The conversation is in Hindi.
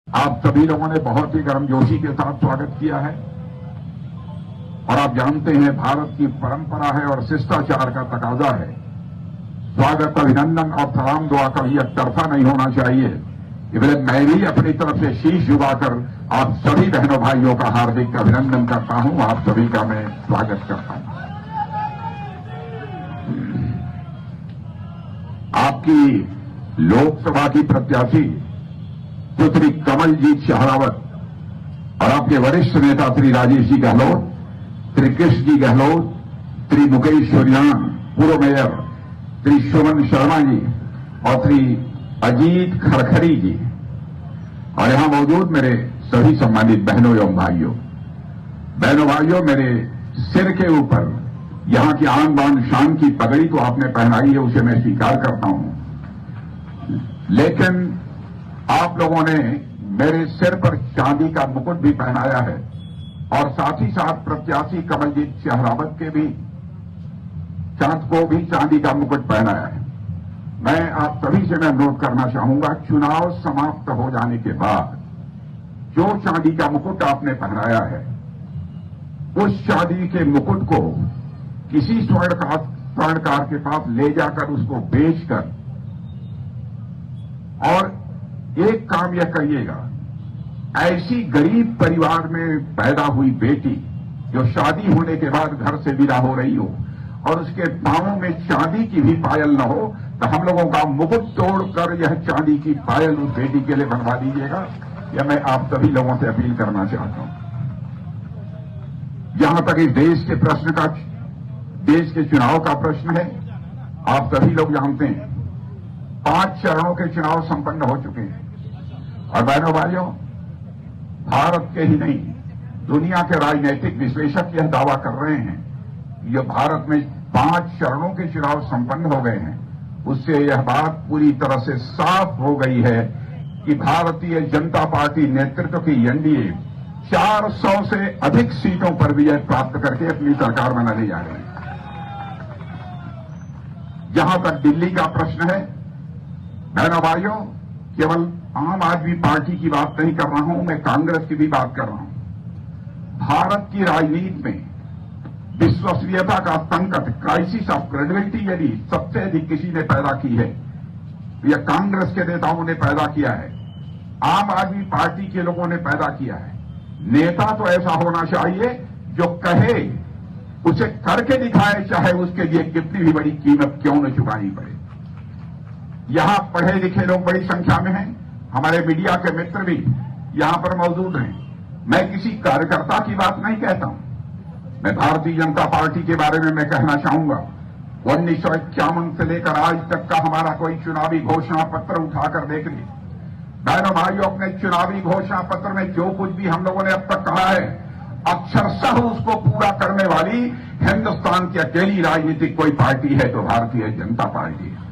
आप सभी लोगों ने बहुत ही गर्मजोशी के साथ स्वागत किया है और आप जानते हैं भारत की परंपरा है और शिष्टाचार का तकाजा है। स्वागत, अभिनंदन और सलाम दुआ कभी एकतरफा नहीं होना चाहिए। इसलिए मैं भी अपनी तरफ से शीश झुकाकर आप सभी बहनों भाइयों का हार्दिक अभिनंदन करता हूं। आप सभी का मैं स्वागत करता हूं। आपकी लोकसभा की प्रत्याशी श्री कमलजीत शेहरावत और आपके वरिष्ठ नेता श्री राजेश जी गहलोत, श्री कृष्ण जी गहलोत, श्री मुकेश सुरियान, पूर्व मेयर श्री सुमन शर्मा जी और श्री अजीत खरखरी जी और यहां मौजूद मेरे सभी सम्मानित बहनों एवं भाइयों, मेरे सिर के ऊपर यहां की आन बान शान की पगड़ी तो आपने पहनाई है, उसे मैं स्वीकार करता हूं, लेकिन आप लोगों ने मेरे सिर पर चांदी का मुकुट भी पहनाया है और साथ ही साथ प्रत्याशी कमलजीत शेहरावत के भी को भी चांदी का मुकुट पहनाया है। मैं आप सभी से मैं अनुरोध करना चाहूंगा, चुनाव समाप्त हो जाने के बाद जो चांदी का मुकुट आपने पहनाया है, उस चांदी के मुकुट को किसी स्वर्णकार के पास ले जाकर उसको बेचकर और एक काम यह करिएगा, ऐसी गरीब परिवार में पैदा हुई बेटी जो शादी होने के बाद घर से विदा हो रही हो और उसके पांवों में चांदी की भी पायल न हो, तो हम लोगों का मुकुट तोड़कर यह चांदी की पायल उस बेटी के लिए बनवा दीजिएगा। यह मैं आप सभी लोगों से अपील करना चाहता हूं। जहां तक इस देश के चुनाव का प्रश्न है, आप सभी लोग जानते हैं 5 चरणों के चुनाव संपन्न हो चुके हैं और बहनों भाइयों, भारत के ही नहीं दुनिया के राजनीतिक विश्लेषक यह दावा कर रहे हैं कि जो भारत में 5 चरणों के चुनाव संपन्न हो गए हैं, उससे यह बात पूरी तरह से साफ हो गई है कि भारतीय जनता पार्टी नेतृत्व की एनडीए 400 से अधिक सीटों पर विजय प्राप्त करके अपनी सरकार बनाने जा रही है। जहां तक दिल्ली का प्रश्न है, बहनों भाइयों, केवल आम आदमी पार्टी की बात नहीं कर रहा हूं, मैं कांग्रेस की भी बात कर रहा हूं। भारत की राजनीति में विश्वसनीयता का संकट, क्राइसिस ऑफ क्रेडिबिलिटी यदि सबसे अधिक किसी ने पैदा की है, यह कांग्रेस के नेताओं ने पैदा किया है, आम आदमी पार्टी के लोगों ने पैदा किया है। नेता तो ऐसा होना चाहिए जो कहे, उसे करके दिखाए, चाहे उसके लिए कितनी भी बड़ी कीमत क्यों न चुकानी पड़े। यहां पढ़े लिखे लोग बड़ी संख्या में हैं, हमारे मीडिया के मित्र भी यहां पर मौजूद हैं। मैं किसी कार्यकर्ता की बात नहीं कहता हूं, मैं भारतीय जनता पार्टी के बारे में मैं कहना चाहूंगा। 1951 से लेकर आज तक का हमारा कोई चुनावी घोषणा पत्र उठाकर देख ली। बहनों भाइयों, अपने चुनावी घोषणा पत्र में जो कुछ भी हम लोगों ने अब तक कहा है, अक्षरशः उसको पूरा करने वाली हिंदुस्तान की अकेली राजनीतिक कोई पार्टी है तो भारतीय जनता पार्टी है।